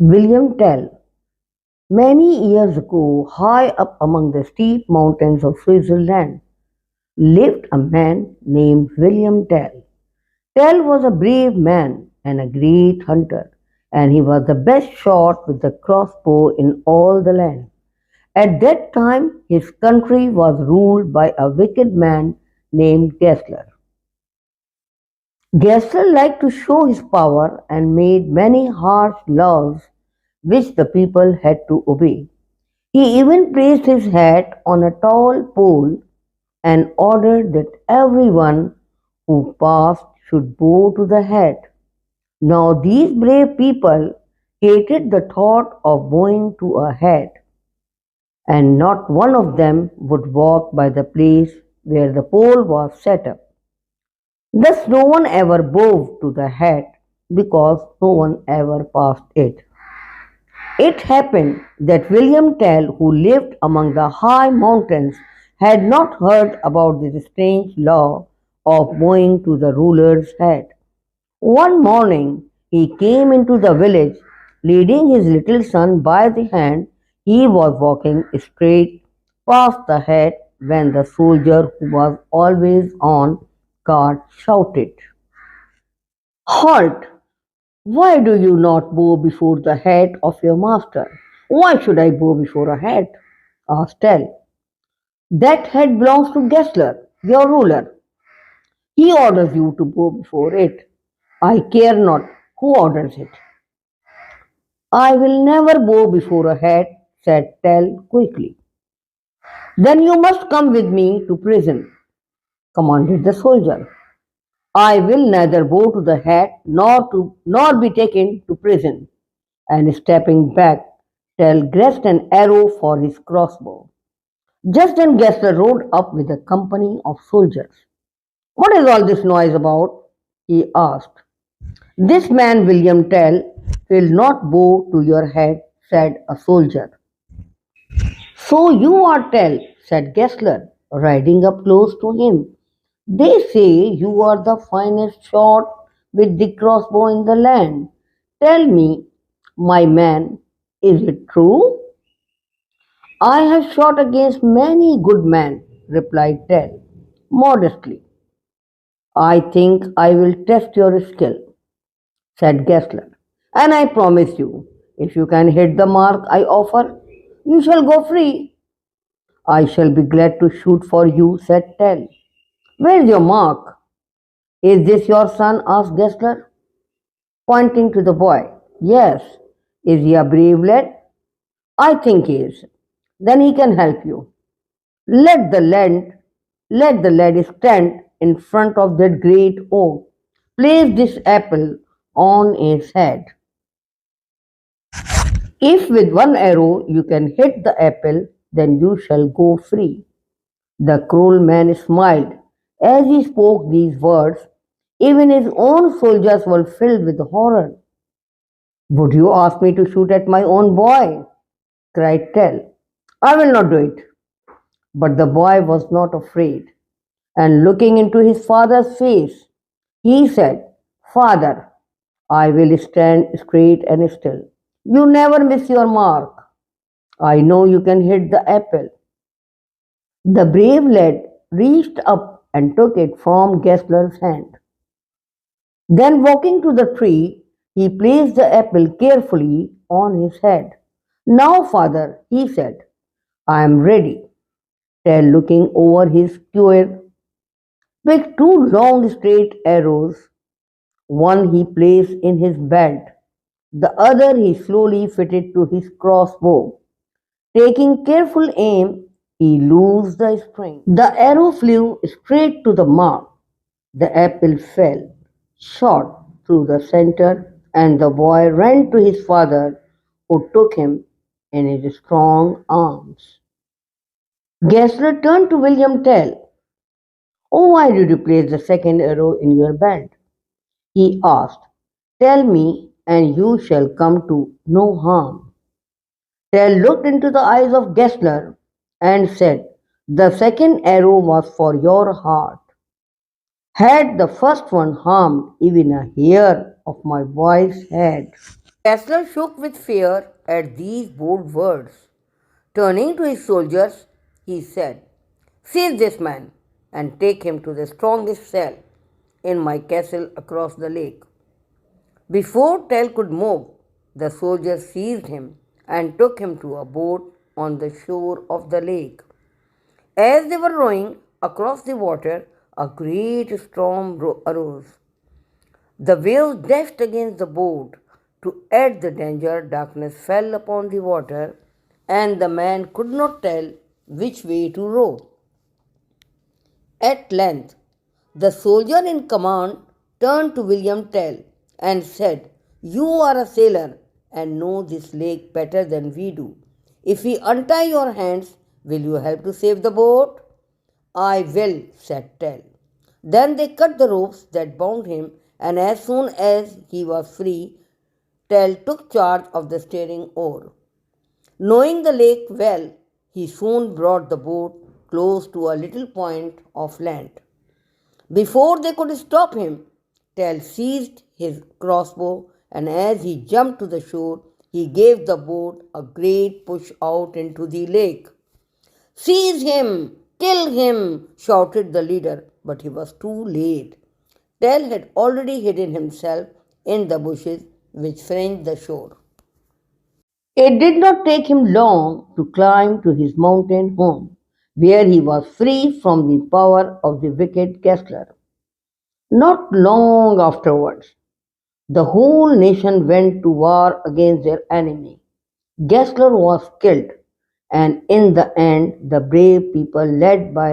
William Tell. Many years ago, high up among the steep mountains of Switzerland, lived a man named William Tell. Tell was a brave man and a great hunter, and he was the best shot with the crossbow in all the land. At that time, his country was ruled by a wicked man named Gessler. Gessler liked to show his power and made many harsh laws which the people had to obey. He even placed his hat on a tall pole and ordered that everyone who passed should bow to the hat. Now, these brave people hated the thought of bowing to a hat, and not one of them would walk by the place where the pole was set up. Thus, no one ever bowed to the hat because no one ever passed it. It happened that William Tell, who lived among the high mountains, had not heard about this strange law of bowing to the ruler's hat. One morning he came into the village, leading his little son by the hand. He was walking straight past the hat when the soldier, who was always on guard, shouted, "Halt! Why do you not bow before the head of your master?" "Why should I bow before a head?" asked Tell. "That head belongs to Gessler, your ruler. He orders you to bow before it." "I care not who orders it. I will never bow before a head," said Tell quickly. "Then you must come with me to prison," commanded the soldier. "I will neither bow to the head nor be taken to prison." And stepping back, Tell grasped an arrow for his crossbow. Just then Gessler rode up with a company of soldiers. "What is all this noise about?" he asked. "This man William Tell will not bow to your head," said a soldier. "So you are Tell," said Gessler, riding up close to him. "They say you are the finest shot with the crossbow in the land. Tell me, my man, is it true?" "I have shot against many good men," replied Tell modestly. "I think I will test your skill," said Gessler, "and I promise you, if you can hit the mark I offer, you shall go free." "I shall be glad to shoot for you," said Tell. "Where's your mark?" "Is this your son?" asked Gessler, pointing to the boy. "Yes." "Is he a brave lad?" "I think he is." "Then he can help you. Let the lad, let the lad stand in front of that great oak. Place this apple on his head. If with one arrow you can hit the apple, then you shall go free." The cruel man smiled as he spoke these words. Even his own soldiers were filled with horror. "Would you ask me to shoot at my own boy?" cried Tell. "I will not do it." But the boy was not afraid, and looking into his father's face, he said, "Father, I will stand straight and still. You never miss your mark. I know you can hit the apple." The brave lad reached up and took it from Gessler's hand. Then, walking to the tree, he placed the apple carefully on his head. "Now, father," he said, "I am ready." Tell, looking over his quiver, picked two long straight arrows. One he placed in his belt, the other he slowly fitted to his crossbow. Taking careful aim, he loosed the string. The arrow flew straight to the mark. The apple fell, shot through the center, and the boy ran to his father, who took him in his strong arms. Gessler turned to William Tell. "Oh, why did you place the second arrow in your belt?" he asked. "Tell me, and you shall come to no harm." Tell looked into the eyes of Gessler and said, "The second arrow was for your heart. Had the first one harmed even a hair of my boy's head, Kessler shook with fear at these bold words. Turning to his soldiers, he said, "Seize this man and take him to the strongest cell in my castle across the lake." Before Tell could move, the soldiers seized him and took him to a boat on the shore of the lake. As they were rowing across the water, a great storm arose. The waves dashed against the boat. To add the danger, darkness fell upon the water, and the man could not tell which way to row. At length, the soldier in command turned to William Tell and said, "You are a sailor and know this lake better than we do. If we untie your hands, will you help to save the boat?" "I will," said Tell. Then they cut the ropes that bound him, and as soon as he was free, Tell took charge of the steering oar. Knowing the lake well, he soon brought the boat close to a little point of land. Before they could stop him, Tell seized his crossbow, and as he jumped to the shore, he gave the boat a great push out into the lake. "Seize him! Kill him!" shouted the leader, but he was too late. Tell had already hidden himself in the bushes which fringed the shore. It did not take him long to climb to his mountain home, where he was free from the power of the wicked Kessler. Not long afterwards, the whole nation went to war against their enemy. Gessler was killed, and in the end, the brave people led by